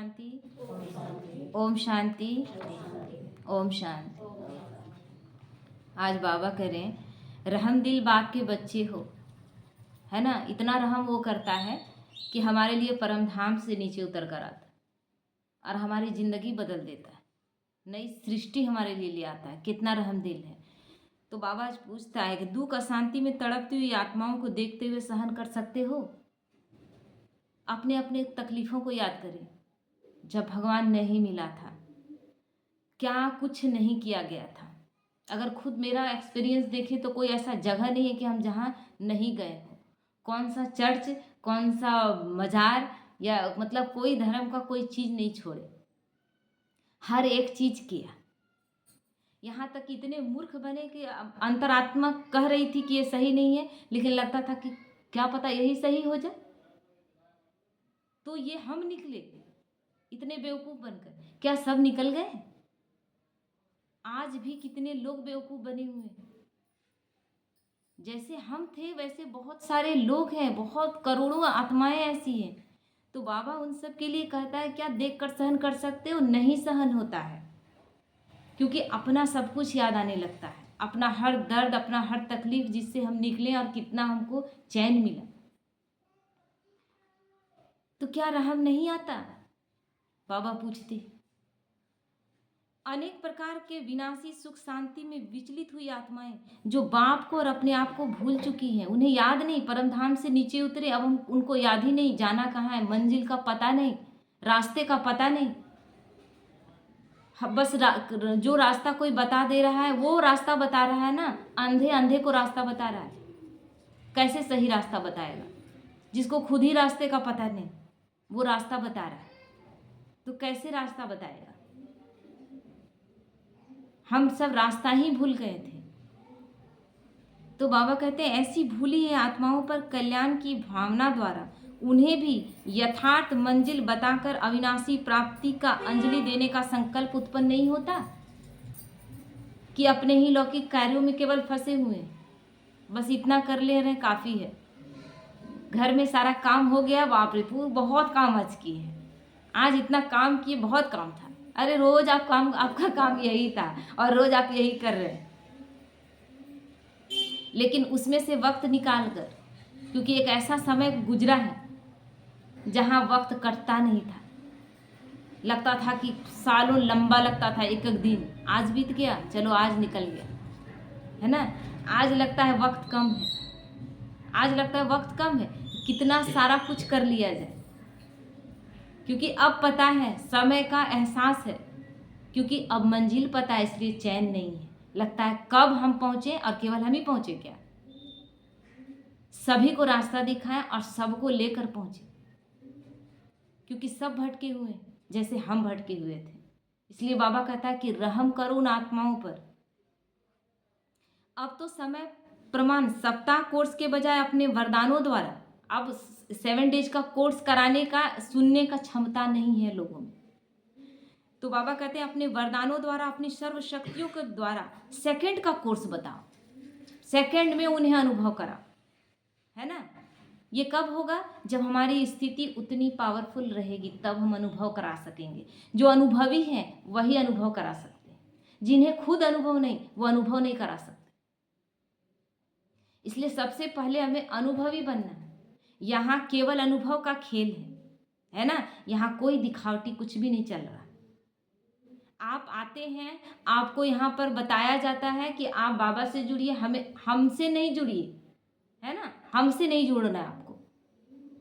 शांति। ओम शांति। ओम शांति। आज बाबा कह रहे हैं रहम दिल बाप के बच्चे हो, है ना। इतना रहम वो करता है कि हमारे लिए परम धाम से नीचे उतर कर आता है और हमारी ज़िंदगी बदल देता है, नई सृष्टि हमारे लिए ले आता है। कितना रहम दिल है। तो बाबा आज पूछता है कि दुख अशांति में तड़पती हुई आत्माओं को देखते हुए सहन कर सकते हो? अपने अपने तकलीफ़ों को याद करें। जब भगवान नहीं मिला था, क्या कुछ नहीं किया गया था। अगर खुद मेरा एक्सपीरियंस देखें तो कोई ऐसा जगह नहीं है कि हम जहाँ नहीं गए हो। कौन सा चर्च, कौन सा मज़ार, या मतलब कोई धर्म का कोई चीज़ नहीं छोड़े, हर एक चीज़ किया। यहाँ तक इतने मूर्ख बने कि अंतरात्मा कह रही थी कि ये सही नहीं है, लेकिन लगता था कि क्या पता यही सही हो जाए। तो ये हम निकले इतने बेवकूफ़ बनकर। क्या सब निकल गए? आज भी कितने लोग बेवकूफ़ बने हुए हैं। जैसे हम थे वैसे बहुत सारे लोग हैं, बहुत करोड़ों आत्माएं ऐसी हैं। तो बाबा उन सब के लिए कहता है क्या देखकर सहन कर सकते हो? नहीं सहन होता है, क्योंकि अपना सब कुछ याद आने लगता है, अपना हर दर्द, अपना हर तकलीफ जिससे हम निकले और कितना हमको चैन मिला। तो क्या रहम नहीं आता? बाबा पूछते। अनेक प्रकार के विनाशी सुख शांति में विचलित हुई आत्माएं जो बाप को और अपने आप को भूल चुकी हैं, उन्हें याद नहीं, परमधाम से नीचे उतरे, अब हम उनको याद ही नहीं, जाना कहाँ है, मंजिल का पता नहीं, रास्ते का पता नहीं। बस जो रास्ता कोई बता दे रहा है वो रास्ता बता रहा है ना। अंधे अंधे को रास्ता बता रहा है, कैसे सही रास्ता बताएगा? जिसको खुद ही रास्ते का पता नहीं वो रास्ता बता रहा है, तो कैसे रास्ता बताएगा? हम सब रास्ता ही भूल गए थे। तो बाबा कहते हैं ऐसी भूली है आत्माओं पर कल्याण की भावना द्वारा उन्हें भी यथार्थ मंजिल बताकर अविनाशी प्राप्ति का अंजलि देने का संकल्प उत्पन्न नहीं होता कि अपने ही लौकिक कार्यों में केवल फंसे हुए हैं। बस इतना कर ले रहे काफ़ी है। घर में सारा काम हो गया, बाप रे बहुत काम आज किए हैं, आज इतना काम किए, बहुत काम था। अरे रोज आपका काम यही था और रोज आप यही कर रहे हैं, लेकिन उसमें से वक्त निकाल कर, क्योंकि एक ऐसा समय गुजरा है जहाँ वक्त कटता नहीं था। लगता था कि सालों लंबा लगता था एक एक दिन, आज बीत गया, चलो आज निकल गया, है ना। आज लगता है वक्त कम है, आज लगता है वक्त कम है, कितना सारा कुछ कर लिया जाए, क्योंकि अब पता है, समय का एहसास है, क्योंकि अब मंजिल पता है, इसलिए चैन नहीं है। लगता है कब हम पहुँचे और केवल हम ही पहुँचे क्या? सभी को रास्ता दिखाएं और सबको लेकर पहुँचे, क्योंकि सब भटके हुए हैं जैसे हम भटके हुए थे। इसलिए बाबा कहता है कि रहम करो उन आत्माओं पर। अब तो समय प्रमाण सप्ताह कोर्स के बजाय अपने वरदानों द्वारा अब 7 डेज का कोर्स कराने का, सुनने का क्षमता नहीं है लोगों में। तो बाबा कहते हैं अपने वरदानों द्वारा, अपनी सर्व शक्तियों के द्वारा सेकंड का कोर्स बताओ, सेकंड में उन्हें अनुभव कराओ, है ना। ये कब होगा? जब हमारी स्थिति उतनी पावरफुल रहेगी, तब हम अनुभव करा सकेंगे। जो अनुभवी हैं वही अनुभव करा सकते हैं, जिन्हें खुद अनुभव नहीं वो अनुभव नहीं करा सकते। इसलिए सबसे पहले हमें अनुभवी बनना है। यहाँ केवल अनुभव का खेल है ना। यहाँ कोई दिखावटी कुछ भी नहीं चल रहा। आप आते हैं, आपको यहाँ पर बताया जाता है कि आप बाबा से जुड़िए, हमसे नहीं जुड़िए, है ना। हमसे नहीं जुड़ना है आपको।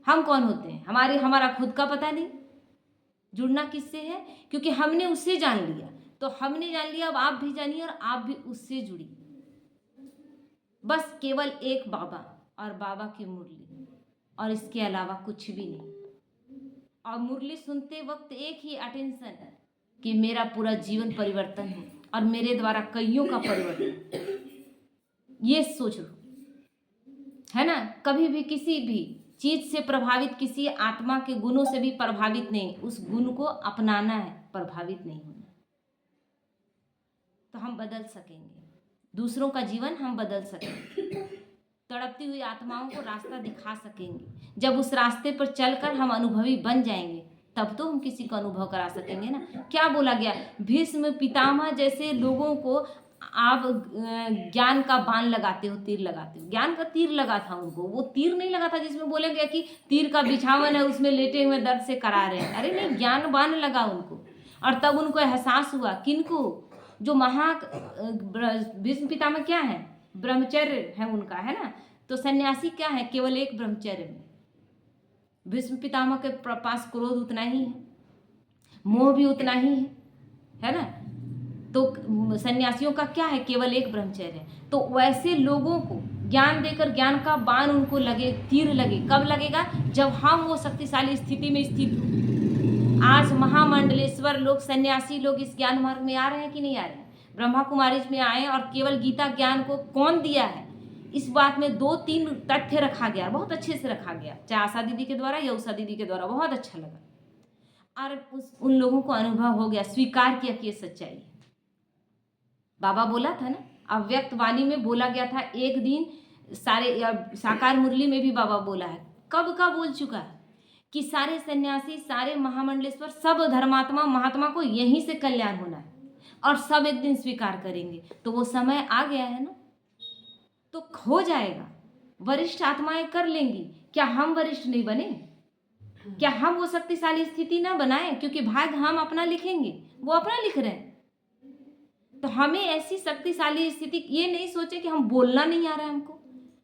हम कौन होते हैं? हमारा खुद का पता नहीं। जुड़ना किससे है? क्योंकि हमने उससे जान लिया, तो हमने जान लिया, अब आप भी जानिए और आप भी उससे जुड़िए। बस केवल एक बाबा और बाबा की मुरली, और इसके अलावा कुछ भी नहीं। और मुरली सुनते वक्त एक ही अटेंशन है कि मेरा पूरा जीवन परिवर्तन हो और मेरे द्वारा कईयों का परिवर्तन। ये सोचो, है ना। कभी भी किसी भी चीज़ से प्रभावित, किसी आत्मा के गुणों से भी प्रभावित नहीं, उस गुण को अपनाना है, प्रभावित नहीं होना। तो हम बदल सकेंगे, दूसरों का जीवन हम बदल सकेंगे, तड़पती हुई आत्माओं को रास्ता दिखा सकेंगे। जब उस रास्ते पर चलकर हम अनुभवी बन जाएंगे, तब तो हम किसी को अनुभव करा सकेंगे ना। क्या बोला गया, भीष्म पितामह जैसे लोगों को आप ज्ञान का बाण लगाते हो, तीर लगाते हो। ज्ञान का तीर लगा था उनको, वो तीर नहीं लगा था जिसमें बोले गया कि तीर का बिछावन है, उसमें लेटे हुए दर्द से करा रहे हैं। अरे नहीं, ज्ञान बाण लगा उनको। और तब उनको एहसास हुआ, किनको, जो भीष्म पितामह क्या है, ब्रह्मचर्य है उनका, है ना। तो सन्यासी क्या है, केवल एक ब्रह्मचर्य में। भीष्म पितामह के पास क्रोध उतना ही है, मोह भी उतना ही है ना। तो सन्यासियों का क्या है, केवल एक ब्रह्मचर्य है। तो वैसे लोगों को ज्ञान देकर ज्ञान का बाण उनको लगे, तीर लगे। कब लगेगा, जब हम वो शक्तिशाली स्थिति में स्थित हो। आज महामंडलेश्वर लोग, सन्यासी लोग इस ज्ञान मार्ग में आ रहे हैं कि नहीं आ रहे हैं। ब्रह्मा कुमारी में आए और केवल गीता ज्ञान को कौन दिया है, इस बात में 2-3 तथ्य रखा गया, बहुत अच्छे से रखा गया, चाहे आशा दीदी के द्वारा या उषा दीदी के द्वारा, बहुत अच्छा लगा। और उन लोगों को अनुभव हो गया, स्वीकार किया कि ये सच्चाई है। बाबा बोला था ना, अव्यक्त वाणी में बोला गया था, एक दिन सारे साकार मुरली में भी बाबा बोला है, कब का बोल चुका है कि सारे सन्यासी, सारे महामंडलेश्वर, सब धर्मात्मा महात्मा को यहीं से कल्याण होना है और सब एक दिन स्वीकार करेंगे। तो वो समय आ गया है ना, तो हो जाएगा। वरिष्ठ आत्माएं कर लेंगी, क्या हम वरिष्ठ नहीं बने? क्या हम वो शक्तिशाली स्थिति ना बनाए? क्योंकि भाग्य हम अपना लिखेंगे, वो अपना लिख रहे हैं। तो हमें ऐसी शक्तिशाली स्थिति, ये नहीं सोचे कि हम बोलना नहीं आ रहा है,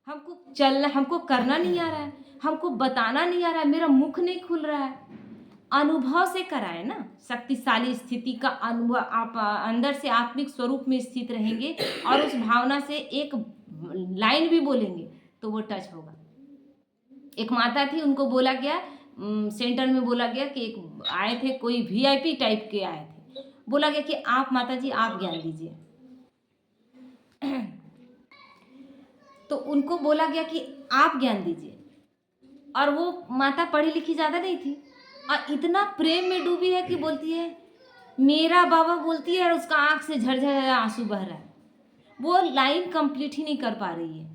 हमको चलना, हमको करना नहीं आ रहा है, हमको बताना नहीं आ रहा है, मेरा मुख नहीं खुल रहा है। अनुभव से कराए ना, शक्तिशाली स्थिति का अनुभव। आप अंदर से आत्मिक स्वरूप में स्थित रहेंगे और उस भावना से एक लाइन भी बोलेंगे तो वो टच होगा। एक माता थी, उनको बोला गया, सेंटर में बोला गया कि एक आए थे, कोई वीआईपी टाइप के आए थे, बोला गया कि आप माता जी आप ज्ञान दीजिए। तो उनको बोला गया कि आप ज्ञान दीजिए, और वो माता पढ़ी लिखी ज़्यादा नहीं थी और इतना प्रेम में डूबी है कि बोलती है मेरा बाबा, बोलती है, और उसका आँख से झरझर आंसू बह रहा है। वो लाइन कंप्लीट ही नहीं कर पा रही है।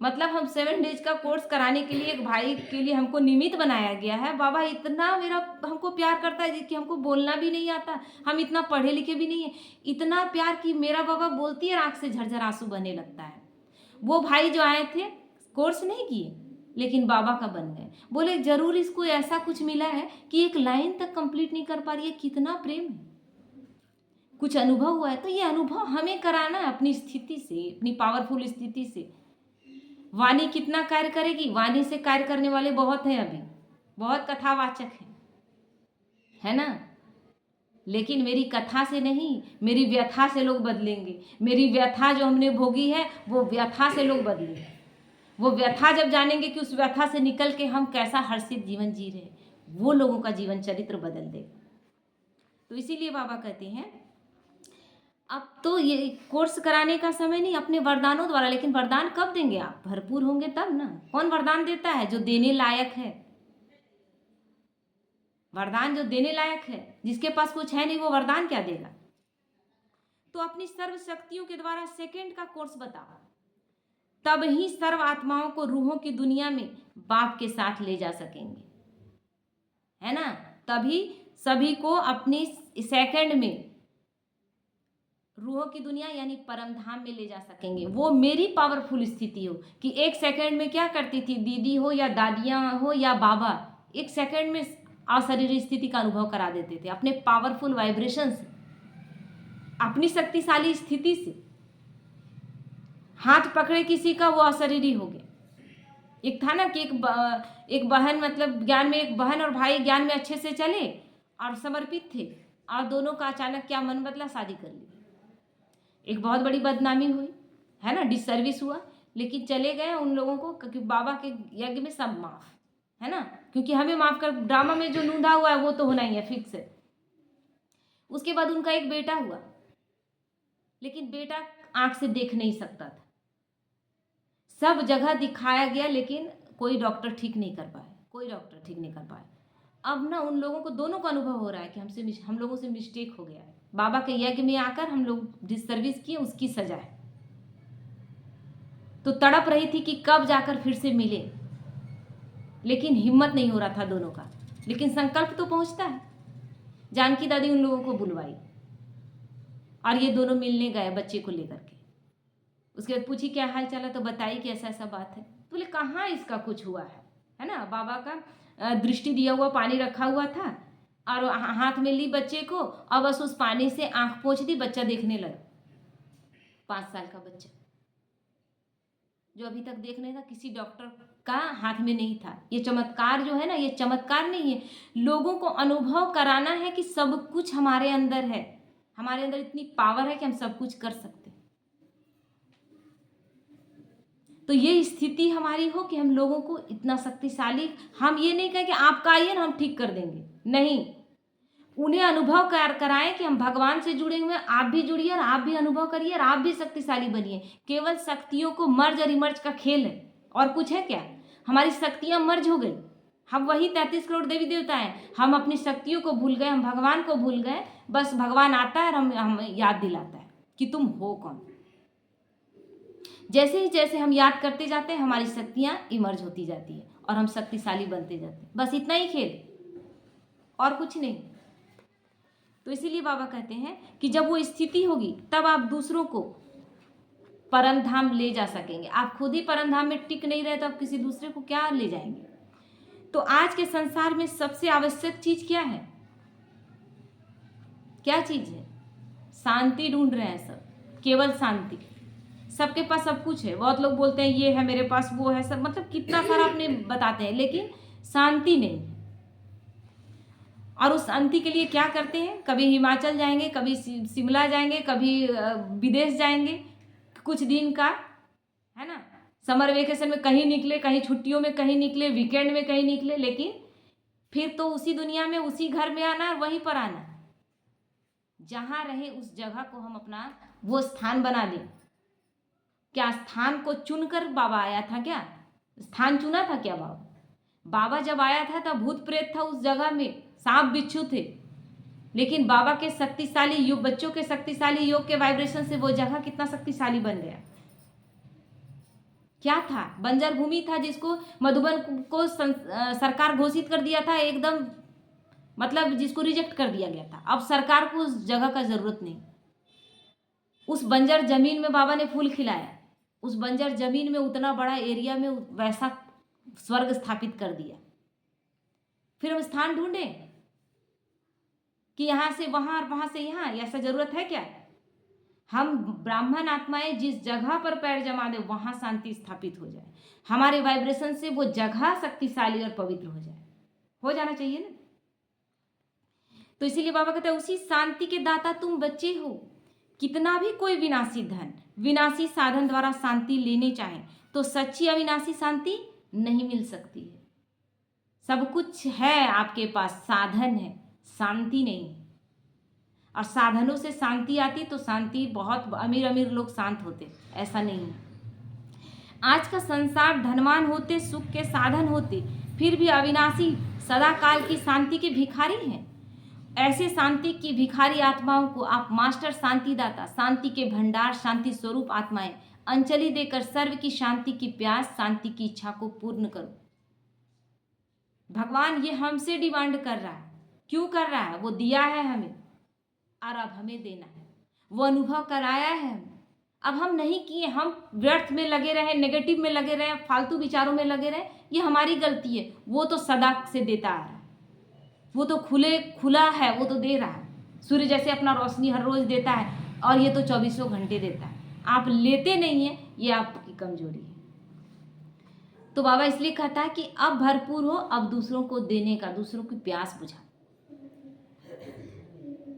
मतलब हम 7 डेज का कोर्स कराने के लिए, एक भाई के लिए हमको निमित्त बनाया गया है। बाबा इतना मेरा हमको प्यार करता है कि हमको बोलना भी नहीं आता, हम इतना पढ़े लिखे भी नहीं है, इतना प्यार कि मेरा बाबा, बोलती है, आँख से झरझर आंसू बहने लगता है। वो भाई जो आए थे, कोर्स नहीं किए लेकिन बाबा का बन गए। बोले जरूर इसको ऐसा कुछ मिला है कि एक लाइन तक कंप्लीट नहीं कर पा रही है, कितना प्रेम है, कुछ अनुभव हुआ है। तो ये अनुभव हमें कराना है अपनी स्थिति से, अपनी पावरफुल स्थिति से। वाणी कितना कार्य करेगी, वाणी से कार्य करने वाले बहुत हैं, अभी बहुत कथावाचक है ना। लेकिन मेरी कथा से नहीं, मेरी व्यथा से लोग बदलेंगे। मेरी व्यथा जो हमने भोगी है, वो व्यथा से लोग बदलेंगे। वो व्यथा जब जानेंगे कि उस व्यथा से निकल के हम कैसा हर्षित जीवन जी रहे, वो लोगों का जीवन चरित्र बदल देगा। तो इसीलिए बाबा कहते हैं अब तो ये कोर्स कराने का समय नहीं, अपने वरदानों द्वारा। लेकिन वरदान कब देंगे आप, भरपूर होंगे तब ना। कौन वरदान देता है, जो देने लायक है। वरदान जो देने लायक है, जिसके पास कुछ है नहीं वो वरदान क्या देगा। तो अपनी सर्व शक्तियों के द्वारा सेकंड का कोर्स बताओ, तब ही सर्व आत्माओं को रूहों की दुनिया में बाप के साथ ले जा सकेंगे, है ना। तभी सभी को अपनी सेकंड में रूहों की दुनिया यानी परम धाम में ले जा सकेंगे। वो मेरी पावरफुल स्थिति हो कि एक सेकंड में क्या करती थी दीदी हो या दादियाँ हो या बाबा, एक सेकंड में अशरीरी स्थिति का अनुभव करा देते थे अपने पावरफुल वाइब्रेशन से, अपनी शक्तिशाली स्थिति से। हाथ पकड़े किसी का, वो अशरीरी हो गया। एक था ना कि एक बहन, मतलब ज्ञान में एक बहन और भाई ज्ञान में अच्छे से चले और समर्पित थे, और दोनों का अचानक क्या मन बदला, शादी कर ली। एक बहुत बड़ी बदनामी हुई, है ना, डिसर्विस हुआ। लेकिन चले गए उन लोगों को, क्योंकि बाबा के यज्ञ में सब माफ, है ना। क्योंकि हमें माफ कर, ड्रामा में जो नूंदा हुआ है वो तो होना ही है, फिक्स है। उसके बाद उनका एक बेटा हुआ, लेकिन बेटा आंख से देख नहीं सकता था। सब जगह दिखाया गया लेकिन कोई डॉक्टर ठीक नहीं कर पाए, कोई डॉक्टर ठीक नहीं कर पाए। अब ना उन लोगों को, दोनों को अनुभव हो रहा है कि हम लोगों से मिस्टेक हो गया है। बाबा के यज्ञ में आकर हम लोग डिसर्विस किए, उसकी सजा है। तो तड़प रही थी कि कब जाकर फिर से मिले, लेकिन हिम्मत नहीं हो रहा था दोनों का। लेकिन संकल्प तो पहुंचता है। जानकी दादी उन लोगों को बुलवाई और ये दोनों मिलने गए बच्चे को लेकर के। उसके बाद पूछी क्या हाल चाल है, तो बताई कि ऐसा ऐसा बात है। बोले कहाँ इसका कुछ हुआ है ना। बाबा का दृष्टि दिया हुआ पानी रखा हुआ था और हाथ में ली बच्चे को और बस उस पानी से आंख पोंछ दी, बच्चा देखने लगा। 5 साल का बच्चा जो अभी तक देख नहीं था, किसी डॉक्टर का हाथ में नहीं था। ये चमत्कार जो है ना, ये चमत्कार नहीं है, लोगों को अनुभव कराना है कि सब कुछ हमारे अंदर है। हमारे अंदर इतनी पावर है कि हम सब कुछ कर सकते हैं। तो ये स्थिति हमारी हो कि हम लोगों को इतना शक्तिशाली, हम ये नहीं कहें कि आपका आइए ना हम ठीक कर देंगे, नहीं, उन्हें अनुभव कराएं कि हम भगवान से जुड़े हुए हैं। आप भी जुड़िए और आप भी अनुभव करिए और आप भी शक्तिशाली बनिए। केवल शक्तियों को मर्ज और इमर्ज का खेल है, और कुछ है क्या। हमारी शक्तियां मर्ज हो गई, हम वही 33 करोड़ देवी देवता हैं। हम अपनी शक्तियों को भूल गए, हम भगवान को भूल गए। बस भगवान आता है और हम याद दिलाता है कि तुम हो कौन। जैसे ही जैसे हम याद करते जाते हैं, हमारी शक्तियां इमर्ज होती जाती है और हम शक्तिशाली बनते जाते हैं। बस इतना ही खेल, और कुछ नहीं। तो इसीलिए बाबा कहते हैं कि जब वो स्थिति होगी तब आप दूसरों को परम धाम ले जा सकेंगे। आप खुद ही परम धाम में टिक नहीं रहे तो आप किसी दूसरे को क्या ले जाएंगे। तो आज के संसार में सबसे आवश्यक चीज क्या है, क्या चीज है। शांति ढूंढ रहे हैं सब, केवल शांति। सबके पास सब कुछ है, बहुत लोग बोलते हैं ये है मेरे पास, वो है, सब मतलब कितना सारा अपने बताते हैं, लेकिन शांति नहीं है। और उस शांति के लिए क्या करते हैं, कभी हिमाचल जाएंगे, कभी शिमला जाएंगे, कभी विदेश जाएंगे, कुछ दिन का है ना, समर वेकेशन में कहीं निकले, कहीं छुट्टियों में कहीं निकले, वीकेंड में कहीं निकले, लेकिन फिर तो उसी दुनिया में उसी घर में आना, वहीं पर आना। जहां रहे उस जगह को हम अपना वो स्थान बना दें। क्या स्थान को चुनकर बाबा आया था, क्या स्थान चुना था क्या बाबा। बाबा जब आया था तब भूत प्रेत था उस जगह में, सांप बिच्छू थे, लेकिन बाबा के शक्तिशाली योग, बच्चों के शक्तिशाली योग के वाइब्रेशन से वो जगह कितना शक्तिशाली बन गया। क्या था, बंजर भूमि था जिसको मधुबन को सरकार घोषित कर दिया था एकदम, मतलब जिसको रिजेक्ट कर दिया गया था। अब सरकार को उस जगह का जरूरत नहीं। उस बंजर जमीन में बाबा ने फूल खिलाया, उस बंजर जमीन में उतना बड़ा एरिया में वैसा स्वर्ग स्थापित कर दिया। फिर हम स्थान ढूंढें कि यहाँ से वहाँ और वहाँ से यहाँ, ऐसा जरूरत है क्या। हम ब्राह्मण आत्माएं जिस जगह पर पैर जमा दे वहाँ शांति स्थापित हो जाए, हमारे वाइब्रेशन से वो जगह शक्तिशाली और पवित्र हो जाए, हो जाना चाहिए ना। तो इसीलिए बाबा कहते हैं उसी शांति के दाता तुम बच्चे हो। कितना भी कोई विनाशी धन, विनाशी साधन द्वारा शांति लेने चाहे तो सच्ची अविनाशी शांति नहीं मिल सकती है। सब कुछ है आपके पास, साधन है, शांति नहीं। और साधनों से शांति आती तो शांति, बहुत अमीर अमीर लोग शांत होते, ऐसा नहीं है। आज का संसार धनवान होते, सुख के साधन होते, फिर भी अविनाशी सदा काल की शांति के भिखारी हैं। ऐसे शांति की भिखारी आत्माओं को आप मास्टर शांतिदाता, शांति के भंडार, शांति स्वरूप आत्माएं अंजलि देकर सर्व की शांति की प्यास, शांति की इच्छा को पूर्ण करो। भगवान ये हमसे डिमांड कर रहा है, क्यों कर रहा है, वो दिया है हमें और अब हमें देना है। वो अनुभव कराया है हमें, अब हम नहीं किए, हम व्यर्थ में लगे रहे, नेगेटिव में लगे रहे, फालतू विचारों में लगे रहे, ये हमारी गलती है। वो तो सदा से देता आ रहा है, वो तो खुला है, वो तो दे रहा है। सूर्य जैसे अपना रोशनी हर रोज देता है और ये तो 24 घंटे देता है, आप लेते नहीं है, ये आपकी कमजोरी है। तो बाबा इसलिए कहता है कि अब भरपूर हो, अब दूसरों को देने का, दूसरों की प्यास बुझा।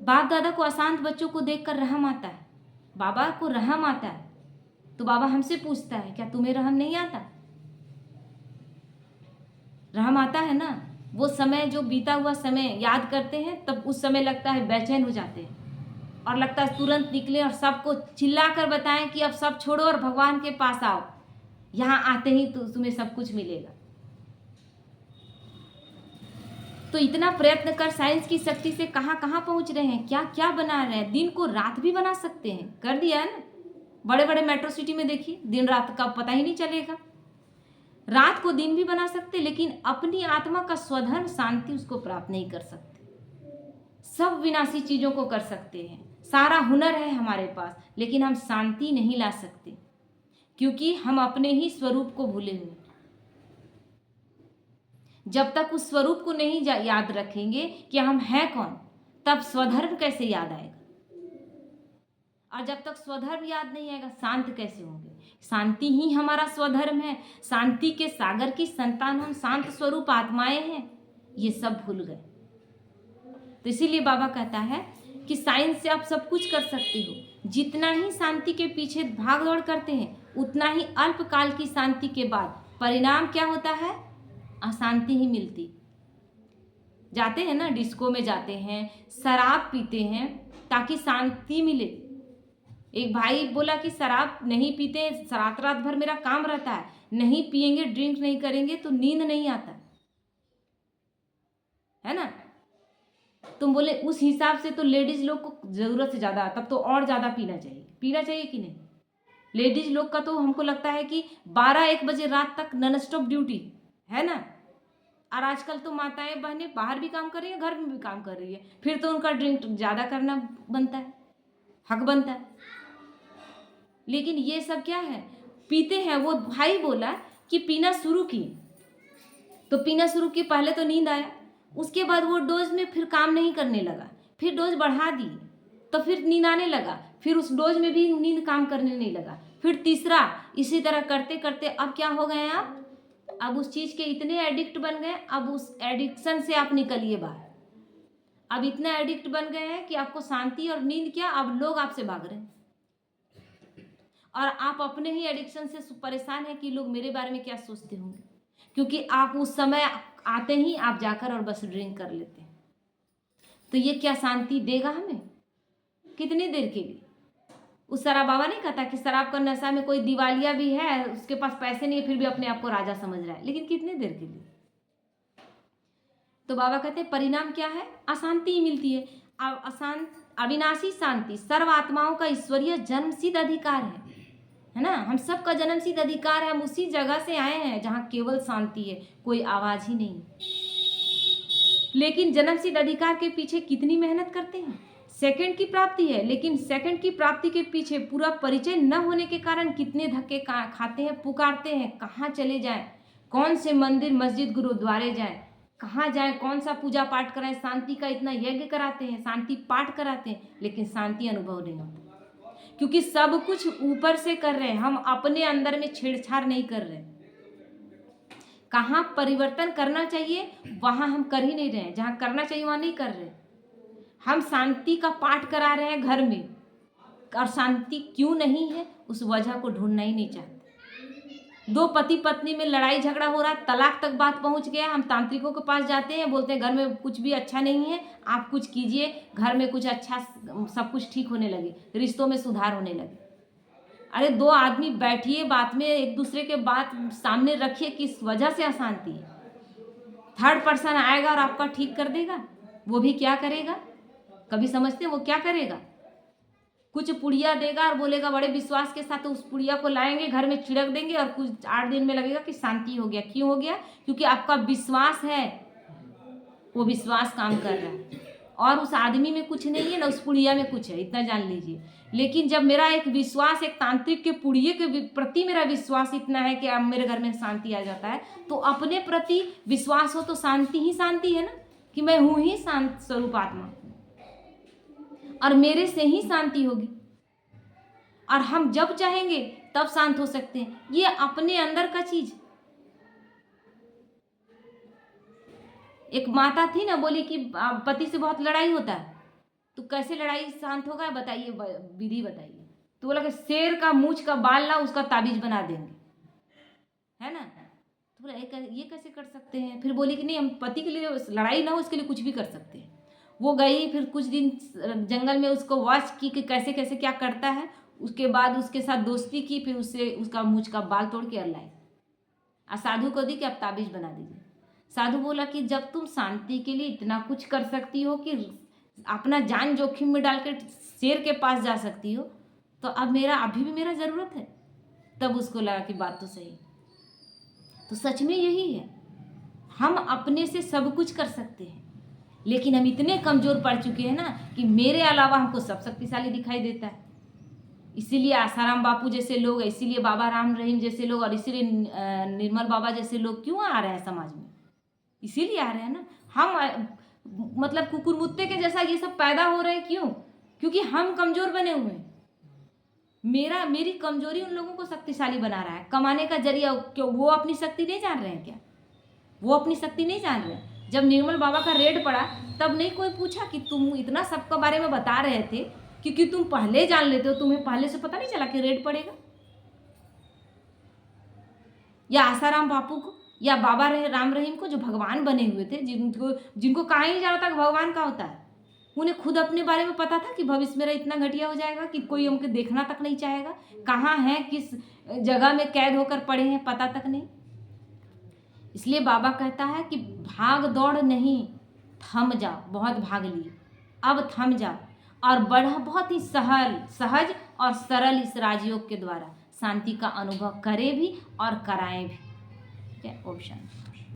बाप दादा को अशांत बच्चों को देखकर रहम आता है, बाबा को रहम आता है। तो बाबा हमसे पूछता है क्या तुम्हें रहम नहीं आता। रहम आता है ना। वो समय जो बीता हुआ समय याद करते हैं तब उस समय लगता है बेचैन हो जाते हैं और लगता है तुरंत निकले और सबको चिल्ला कर बताएं कि अब सब छोड़ो और भगवान के पास आओ, यहाँ आते ही तो तुम्हें सब कुछ मिलेगा। तो इतना प्रयत्न कर साइंस की शक्ति से कहाँ कहाँ पहुँच रहे हैं, क्या क्या बना रहे हैं। दिन को रात भी बना सकते हैं, कर दिया है ना। बड़े बड़े मेट्रो सिटी में देखिए दिन रात का पता ही नहीं चलेगा। रात को दिन भी बना सकते, लेकिन अपनी आत्मा का स्वधर्म शांति उसको प्राप्त नहीं कर सकते। सब विनाशी चीजों को कर सकते हैं, सारा हुनर है हमारे पास, लेकिन हम शांति नहीं ला सकते, क्योंकि हम अपने ही स्वरूप को भूले हुए। जब तक उस स्वरूप को नहीं याद रखेंगे कि हम हैं कौन, तब स्वधर्म कैसे याद आएगा? और जब तक स्वधर्म याद नहीं आएगा, शांत कैसे होंगे? शांति ही हमारा स्वधर्म है। शांति के सागर की संतान हम, शांत स्वरूप आत्माएं हैं। ये सब भूल गए। तो इसीलिए बाबा कहता है कि साइंस से आप सब कुछ कर सकते हो। जितना ही शांति के पीछे भाग दौड़ करते हैं, उतना ही अल्पकाल की शांति के बाद परिणाम क्या होता है? अशांति ही मिलती। जाते हैं ना, डिस्को में जाते हैं, शराब पीते हैं ताकि शांति मिले। एक भाई बोला कि शराब नहीं पीते, रात रात भर मेरा काम रहता है, नहीं पिएंगे, ड्रिंक नहीं करेंगे तो नींद नहीं आता है ना। तुम बोले उस हिसाब से तो लेडीज लोग को जरूरत से ज्यादा, तब तो और ज्यादा पीना चाहिए। पीना चाहिए कि नहीं? लेडीज लोग का तो हमको लगता है कि 12-1 बजे रात तक नॉन स्टॉप ड्यूटी है ना। और आजकल तो माताएं बहनें बाहर भी काम कर रही है, घर में भी काम कर रही है, फिर तो उनका ड्रिंक ज्यादा करना बनता है, हक बनता है। लेकिन ये सब क्या है? पीते हैं। वो भाई बोला कि पीना शुरू किए, तो पीना शुरू किए, पहले तो नींद आया, उसके बाद वो डोज में फिर काम नहीं करने लगा, फिर डोज बढ़ा दी तो फिर नींद आने लगा, फिर उस डोज में भी नींद काम करने नहीं लगा, फिर तीसरा, इसी तरह करते करते अब क्या हो गए आप? अब उस चीज के इतने एडिक्ट बन गए। अब उस एडिक्शन से आप निकलिए बाहर। अब इतना एडिक्ट बन गए हैं कि आपको शांति और नींद क्या, अब लोग आपसे भाग रहे हैं, और आप अपने ही एडिक्शन से परेशान हैं कि लोग मेरे बारे में क्या सोचते होंगे, क्योंकि आप उस समय आते ही आप जाकर और बस ड्रिंक कर लेते हैं। तो ये क्या शांति देगा हमें? कितनी देर के लिए? उस शराब बाबा नहीं कहता कि शराब का नशा में कोई दिवालिया भी है, उसके पास पैसे नहीं है, फिर भी अपने आप को राजा समझ रहा है, लेकिन कितनी देर के लिए? तो बाबा कहते हैं परिणाम क्या है? अशांति ही मिलती है। अविनाशी शांति सर्व आत्माओं का ईश्वरीय जन्मसिद्ध अधिकार है ना। हम सब का जन्मसिद्ध अधिकार है। हम उसी जगह से आए हैं जहाँ केवल शांति है, कोई आवाज ही नहीं। लेकिन जन्मसिद्ध अधिकार के पीछे कितनी मेहनत करते हैं। सेकंड की प्राप्ति है, लेकिन सेकंड की प्राप्ति के पीछे पूरा परिचय न होने के कारण कितने धक्के खाते हैं, पुकारते हैं, कहाँ चले जाएं, कौन से मंदिर मस्जिद गुरुद्वारे जाएं, कहाँ जाएं, कौन सा पूजा पाठ कराएं, शांति का इतना यज्ञ कराते हैं, शांति पाठ कराते हैं, लेकिन शांति अनुभव नहीं होता, क्योंकि सब कुछ ऊपर से कर रहे हैं, हम अपने अंदर में छेड़छाड़ नहीं कर रहे। कहाँ परिवर्तन करना चाहिए वहां हम कर ही नहीं रहे हैं, जहां करना चाहिए वहां नहीं कर रहे। हम शांति का पाठ करा रहे हैं घर में, और शांति क्यों नहीं है उस वजह को ढूंढना ही नहीं चाहते। दो पति पत्नी में लड़ाई झगड़ा हो रहा है, तलाक तक बात पहुंच गया, हम तांत्रिकों के पास जाते हैं, बोलते हैं घर में कुछ भी अच्छा नहीं है, आप कुछ कीजिए, घर में कुछ अच्छा, सब कुछ ठीक होने लगे, रिश्तों में सुधार होने लगे। अरे दो आदमी बैठिए, बात में एक दूसरे के बात सामने रखिए, किस वजह से अशांति है। थर्ड पर्सन आएगा और आपका ठीक कर देगा, वो भी क्या करेगा? कभी समझते हैं वो क्या करेगा? कुछ पुड़िया देगा और बोलेगा बड़े विश्वास के साथ, तो उस पुड़िया को लाएंगे, घर में छिड़क देंगे, और कुछ 8 दिन में लगेगा कि शांति हो गया। क्यों हो गया? क्योंकि आपका विश्वास है, वो विश्वास काम कर रहा है, और उस आदमी में कुछ नहीं है ना उस पुड़िया में कुछ है, इतना जान लीजिए। लेकिन जब मेरा एक विश्वास, एक तांत्रिक के पुड़िये के प्रति मेरा विश्वास इतना है कि अब मेरे घर में शांति आ जाता है, तो अपने प्रति विश्वास हो तो शांति ही शांति है ना, कि मैं हूं ही शांत स्वरूप आत्मा, और मेरे से ही शांति होगी, और हम जब चाहेंगे तब शांत हो सकते हैं। ये अपने अंदर का चीज। एक माता थी ना, बोली कि पति से बहुत लड़ाई होता है, तो कैसे लड़ाई शांत होगा बताइए, विधि बताइए। तो बोला कि शेर का मूंछ का बाल ला, उसका ताबीज बना देंगे, है ना। तो बोला ये कैसे कर सकते हैं? फिर बोली कि नहीं, हम पति के लिए लड़ाई ना हो इसके लिए कुछ भी कर सकते हैं। वो गई, फिर कुछ दिन जंगल में उसको वॉच की कि कैसे कैसे क्या करता है, उसके बाद उसके साथ दोस्ती की, फिर उससे उसका मूंछ का बाल तोड़ के लाई, और साधु को दी कि आप ताबीज बना दीजिए। साधु बोला कि जब तुम शांति के लिए इतना कुछ कर सकती हो कि अपना जान जोखिम में डालकर शेर के पास जा सकती हो, तो अब अभी भी मेरा ज़रूरत है। तब उसको लगा कि बात तो सही। तो सच में यही है, हम अपने से सब कुछ कर सकते हैं, लेकिन हम इतने कमज़ोर पड़ चुके हैं ना कि मेरे अलावा हमको सब शक्तिशाली दिखाई देता है। इसीलिए आसाराम बापू जैसे लोग, इसीलिए बाबा राम रहीम जैसे लोग, और इसीलिए निर्मल बाबा जैसे लोग क्यों आ रहे हैं समाज में? इसीलिए आ रहे हैं ना। हम मतलब कुकुर मुत्ते के जैसा ये सब पैदा हो रहे हैं, क्यों? क्योंकि हम कमज़ोर बने हुए हैं। मेरी कमजोरी उन लोगों को शक्तिशाली बना रहा है। कमाने का जरिया क्यों? वो अपनी शक्ति नहीं जान रहे हैं क्या? वो अपनी शक्ति नहीं जान रहे हैं। जब निर्मल बाबा का रेड पड़ा तब नहीं कोई पूछा कि तुम इतना सबके बारे में बता रहे थे, क्योंकि तुम पहले जान लेते हो, तुम्हें पहले से पता नहीं चला कि रेड पड़ेगा? या आसाराम बापू को या बाबा राम रहीम को, जो भगवान बने हुए थे, जिनको कहा ही नहीं जा रहा था कि भगवान का होता है, उन्हें खुद अपने बारे में पता था कि भविष्य मेरा इतना घटिया हो जाएगा कि कोई हमको देखना तक नहीं चाहेगा, कहाँ हैं, किस जगह में कैद होकर पड़े हैं, पता तक नहीं। इसलिए बाबा कहता है कि भाग दौड़ नहीं, थम जाओ। बहुत भाग लिए, अब थम जाओ और बढ़ा बहुत ही सहज और सरल इस राजयोग के द्वारा शांति का अनुभव करें भी और कराएं भी। ओम शांति।